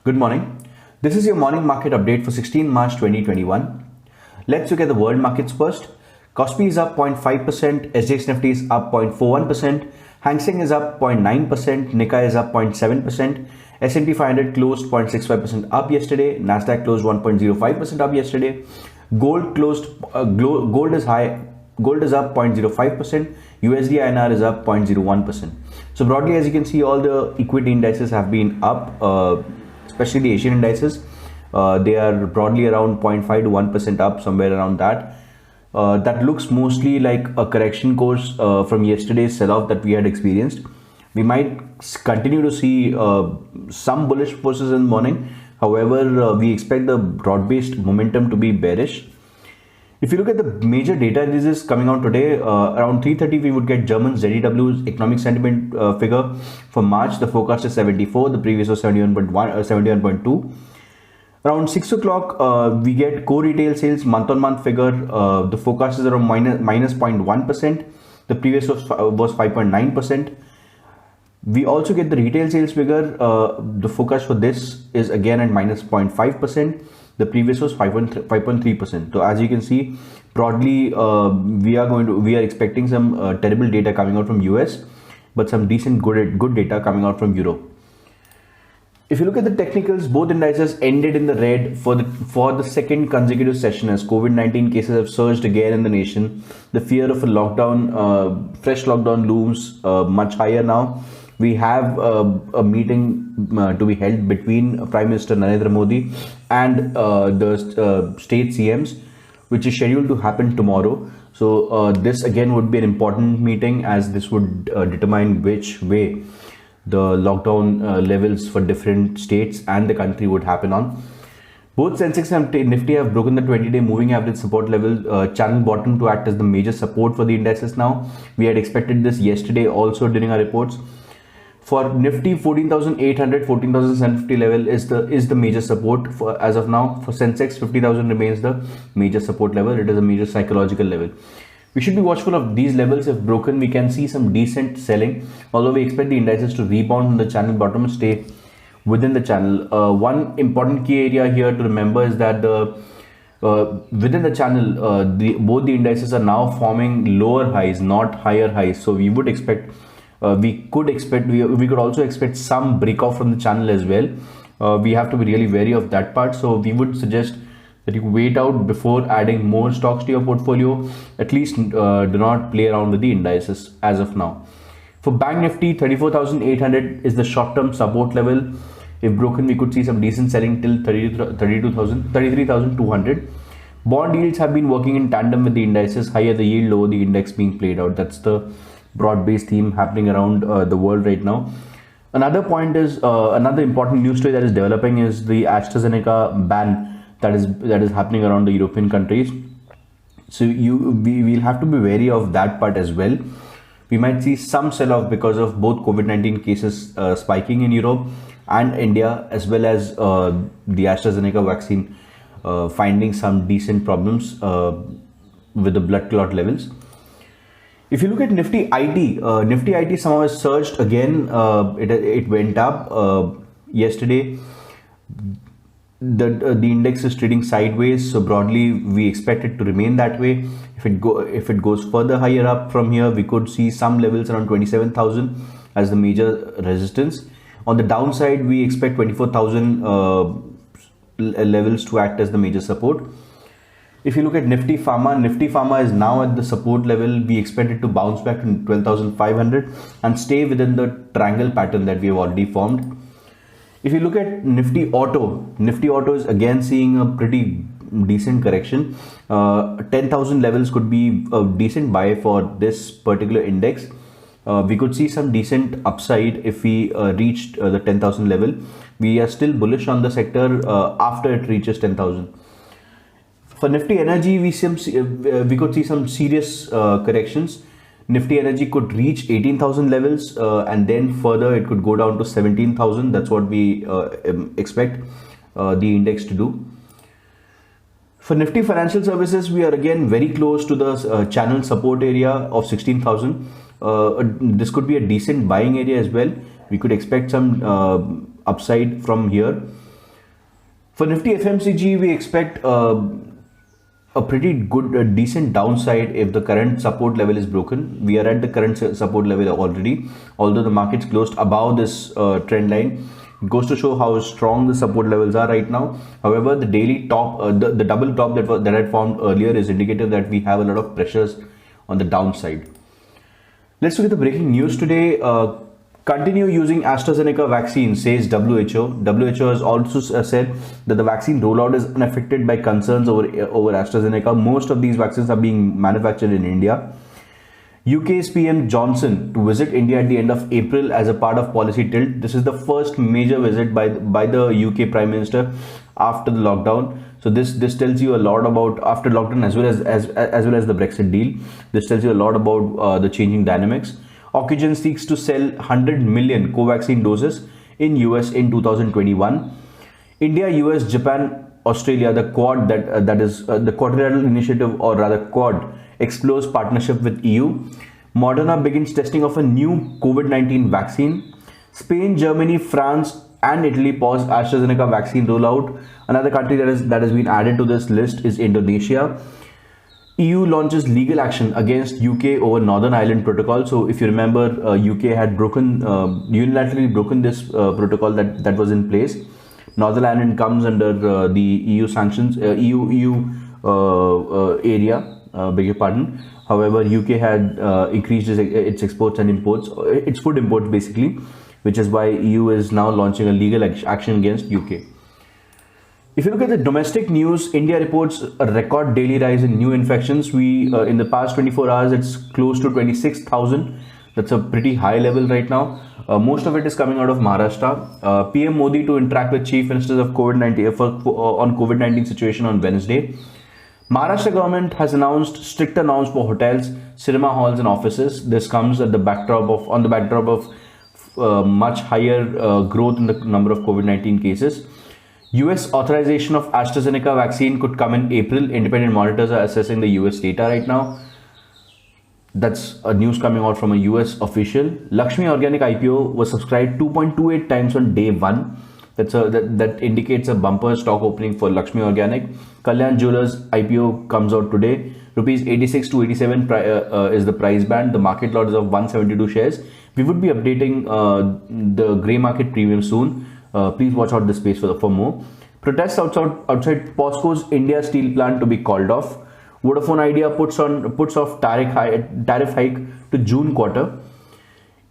Good morning. This is your morning market update for 16 March 2021. Let's look at the world markets first. Kospi is up 0.5%, SGX Nifty is up 0.41%, Hang Seng is up 0.9%, Nikkei is up 0.7%, S&P 500 closed 0.65% up yesterday, Nasdaq closed 1.05% up yesterday. Gold is high. Gold is up 0.05%, USD INR is up 0.01%. So broadly, as you can see, all the equity indices have been up, especially the Asian indices. They are broadly around 0.5 to 1% up, somewhere around that. That looks mostly like a correction course from yesterday's sell-off that we had experienced. We might continue to see some bullish forces in the morning. However, we expect the broad-based momentum to be bearish. If you look at the major data indices coming out today, around 3:30 we would get German ZEW's economic sentiment figure for March. The forecast is 74, the previous was 71.2. Around 6 o'clock, we get core retail sales month-on-month figure. The forecast is around minus 0.1%. The previous was 5.9%. We also get the retail sales figure. The forecast for this is again at minus 0.5%. The previous was 5.3%. So as you can see, broadly, we are expecting some terrible data coming out from US, but some decent good data coming out from Europe. If you look at the technicals, both indices ended in the red for the second consecutive session as COVID-19 cases have surged again in the nation. The fear of a lockdown, fresh lockdown looms much higher now. We have a meeting to be held between Prime Minister Narendra Modi and the state CMs, which is scheduled to happen tomorrow. So this again would be an important meeting, as this would determine which way the lockdown levels for different states and the country would happen on. Both Sensex and Nifty have broken the 20-day moving average support level, channel bottom to act as the major support for the indices now. We had expected this yesterday also during our reports. For Nifty, 14,800, 14,750 level is the major support for as of now. For Sensex, 50,000 remains the major support level. It is a major psychological level. We should be watchful of these levels. If broken, we can see some decent selling, although we expect the indices to rebound from the channel bottom and stay within the channel. One important key area here to remember is that within the channel, both the indices are now forming lower highs, not higher highs. So we would expect, we could also expect some break off from the channel as well. We have to be really wary of that part. So we would suggest that you wait out before adding more stocks to your portfolio. At least do not play around with the indices as of now. For Bank Nifty, 34,800 is the short-term support level. If broken, we could see some decent selling till 33,200. Bond yields have been working in tandem with the indices. Higher the yield, lower the index being played out. That's the broad-based theme happening around the world right now. Another point is another important news story that is developing is the AstraZeneca ban that is happening around the European countries. So we'll have to be wary of that part as well. We might see some sell-off because of both COVID-19 cases spiking in Europe and India, as well as the AstraZeneca vaccine finding some decent problems with the blood clot levels. If you look at Nifty IT somehow has surged again. It went up yesterday. The index is trading sideways, so broadly we expect it to remain that way. If it goes further higher up from here, we could see some levels around 27,000 as the major resistance. On the downside, we expect 24,000 levels to act as the major support. If you look at Nifty Pharma is now at the support level. We expect it to bounce back to 12,500 and stay within the triangle pattern that we have already formed. If you look at Nifty Auto is again seeing a pretty decent correction. 10,000 levels could be a decent buy for this particular index. We could see some decent upside if we reached the 10,000 level. We are still bullish on the sector after it reaches 10,000. For Nifty Energy, we could see some serious corrections. Nifty Energy could reach 18,000 levels and then further it could go down to 17,000. That's what we expect the index to do. For Nifty Financial Services, we are again very close to the channel support area of 16,000. This could be a decent buying area as well. We could expect some upside from here. For Nifty FMCG, we expect a pretty good, decent downside if the current support level is broken. We are at the current support level already, although the market's closed above this trend line. It goes to show how strong the support levels are right now. However, the daily top, the double top that I found earlier is indicative that we have a lot of pressures on the downside. Let's look at the breaking news today. Continue using AstraZeneca vaccine, says WHO. WHO has also said that the vaccine rollout is unaffected by concerns over AstraZeneca. Most of these vaccines are being manufactured in India. UK's PM Johnson to visit India at the end of April as a part of policy tilt. This is the first major visit by the UK Prime Minister after the lockdown. So this tells you a lot about after lockdown as well as the Brexit deal. This tells you a lot about the changing dynamics. Ocugen seeks to sell 100 million Covaxin doses in US in 2021. India, US, Japan, Australia, the Quad that is the Quadrilateral Initiative, or rather Quad, explores partnership with EU. Moderna begins testing of a new COVID-19 vaccine. Spain, Germany, France and Italy pause AstraZeneca vaccine rollout. Another country that has been added to this list is Indonesia. EU launches legal action against UK over Northern Ireland Protocol. So if you remember, UK had unilaterally broken this protocol that was in place. Northern Ireland comes under the EU sanctions, EU area, beg your pardon. However, UK had increased its exports and imports, its food imports basically, which is why EU is now launching a legal action against UK. If you look at the domestic news, India reports a record daily rise in new infections. In the past 24 hours, it's close to 26,000. That's a pretty high level right now. Most of it is coming out of Maharashtra. PM Modi to interact with chief ministers of COVID-19 on COVID-19 situation on Wednesday. Maharashtra government has announced stricter norms for hotels, cinema halls, and offices. This comes at the backdrop of much higher growth in the number of COVID-19 cases. US authorization of AstraZeneca vaccine could come in April. Independent monitors are assessing the US data right now. That's a news coming out from a US official. Lakshmi Organic IPO was subscribed 2.28 times on day one. That indicates a bumper stock opening for Lakshmi Organic. Kalyan Jewellers IPO comes out today. Rupees 86 to 87 is the price band. The market lot is of 172 shares. We would be updating the grey market premium soon. Please watch out this space for more. Protests outside POSCO's India steel plant to be called off. Vodafone Idea puts off tariff hike to June quarter.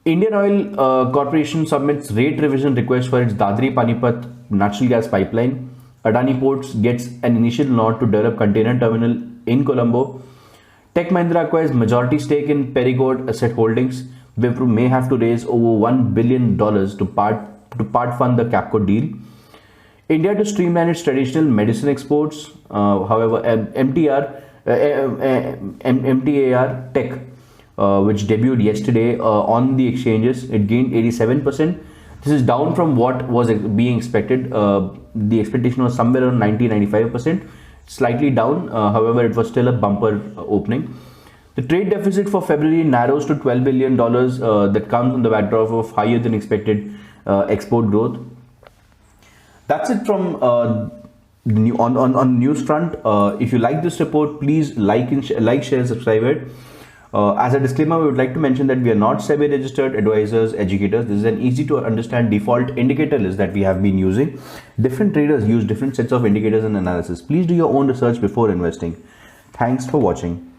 Indian Oil Corporation submits rate revision request for its Dadri Panipat natural gas pipeline. Adani Ports gets an initial nod to develop container terminal in Colombo. Tech Mahindra acquires majority stake in Perigord Asset Holdings. Wipro may have to raise over $1 billion to part fund the Capco deal. India to streamline its traditional medicine exports. However, MTAR Tech, which debuted yesterday on the exchanges, it gained 87%. This is down from what was being expected. The expectation was somewhere around 90-95%, slightly down. However, it was still a bumper opening. The trade deficit for February narrows to $12 billion. That comes on the backdrop of higher than expected export growth. That's it from on news front. If you like this report, please like, share, subscribe it. As a disclaimer, we would like to mention that we are not SEBI registered advisors, educators. This is an easy to understand default indicator list that we have been using. Different traders use different sets of indicators and analysis. Please do your own research before investing. Thanks for watching.